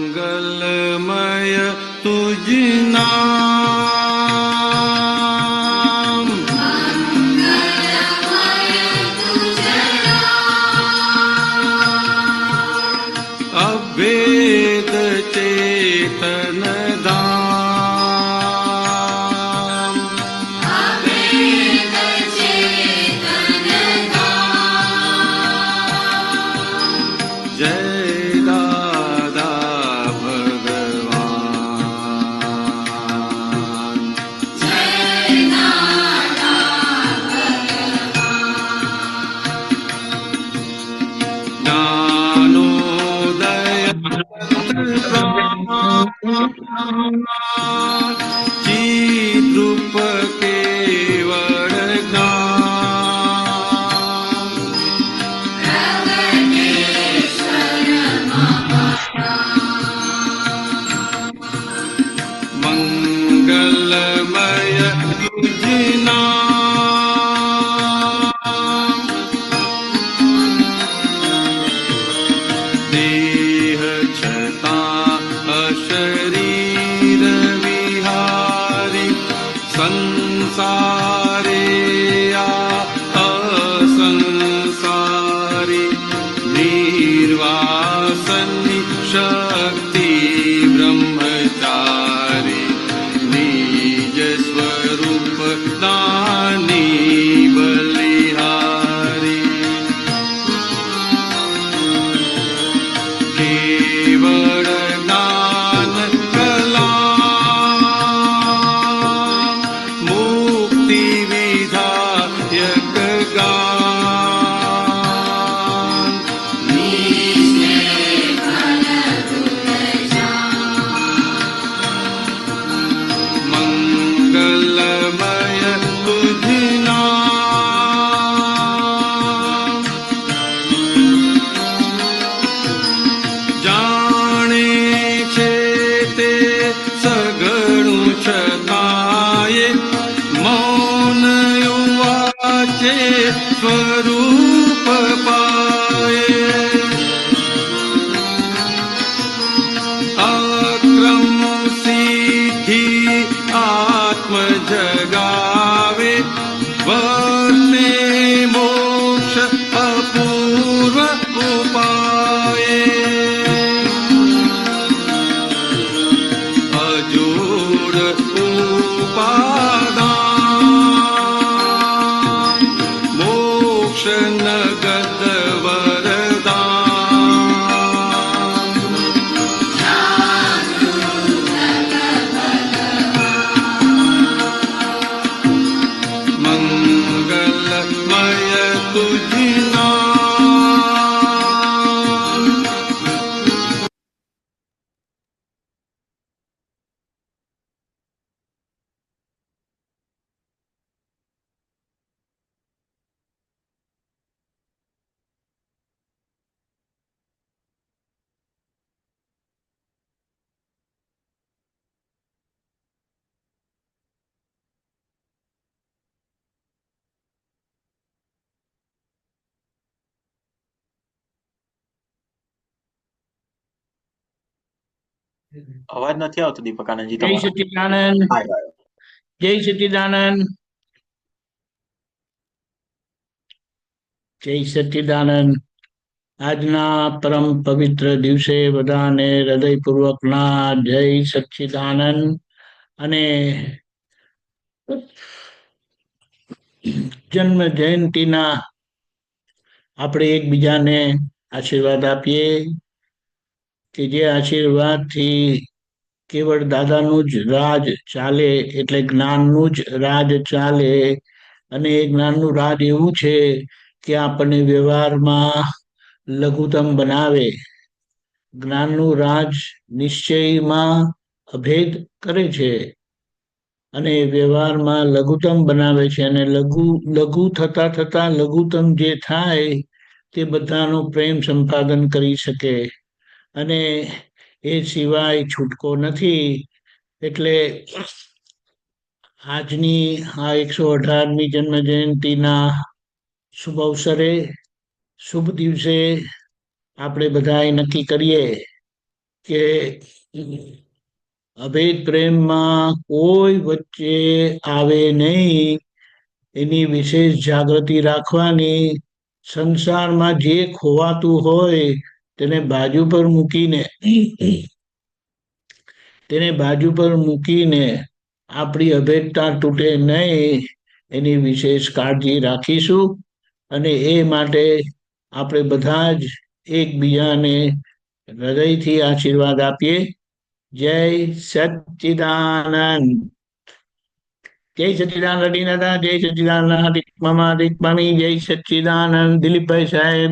મંગલમય તુજ નામ, અભેદ ચેતન ધામ, જય દાદા ભગવાન, ચિદ્રૂપ કેવળ જ્ઞાન, મંગલમય તુજ નામ, દેહ છતાં અશરીર વિહારી, સંસારે આ અસંસારી, નિર્વાસની શક્તિ બ્રહ્મચારી, નિજ સ્વરૂપ દાની બલિહારી, કેવળ જ્ઞાન કલા, મુક્તિ વિધાયક ગાન, મંગલમય તુજ નામ, જાણે છે તે સઘળું છતાંય, મૌન વાચે સ્વરૂપ પાયે, અક્રમ સિદ્ધિ આત્મ જગાવે, વર્તે મોક્ષ અપૂર્વ ઉપાયે, અજોડ ઉપાદાન, મોક્ષ નગદ વરદાન, મંગલમય તુજ નામ. અવાજ નથી આવતો દીપક આનંદજી જય તમારો. સચ્ચિદાનંદ, આવ્યો. જય સચ્ચિદાનંદ, જય સચ્ચિદાનંદ. આજના પરમ પવિત્ર દિવસે બધાને હૃદયપૂર્વકના જય સચ્ચિદાનંદ. અને જન્મ જયંતિના આપણે એકબીજાને આશીર્વાદ આપીએ કે જે આશીર્વાદથી કેવળ દાદાનું જ રાજ ચાલે, એટલે જ્ઞાનનું જ રાજ ચાલે. અને એ જ્ઞાનનું રાજ એવું છે કે આપણને વ્યવહારમાં લઘુત્તમ બનાવે. જ્ઞાનનું રાજ નિશ્ચયમાં અભેદ કરે છે અને વ્યવહારમાં લઘુત્તમ બનાવે છે. અને લઘુ થતા થતા લઘુત્તમ જે થાય તે બધાનો પ્રેમ સંપાદન કરી શકે, અને એ સિવાય છૂટકો નથી. એટલે આજની આ 118મી જન્મ જયંતિના શુભ અવસરે શુભ દિવસે આપણે બધા નક્કી કરીએ કે અભેદ પ્રેમમાં કોઈ વચ્ચે આવે નહીં, એની વિશેષ જાગૃતિ રાખવાની. સંસારમાં જે ખોવાતું હોય તેને બાજુ પર મૂકીને આપણી અભેદતા તૂટે નહીં એની વિશેષ કાળજી રાખીશું. અને એ માટે આપણે બધા જ એકબીજાને હૃદયથી આશીર્વાદ આપીએ. જય સચ્ચિદાનંદ. જય સચ્ચિદાનંદ રટીનાથા, જય સચ્ચિદાનંદ મામી, જય સચ્ચિદાનંદ દિલીપભાઈ સાહેબ.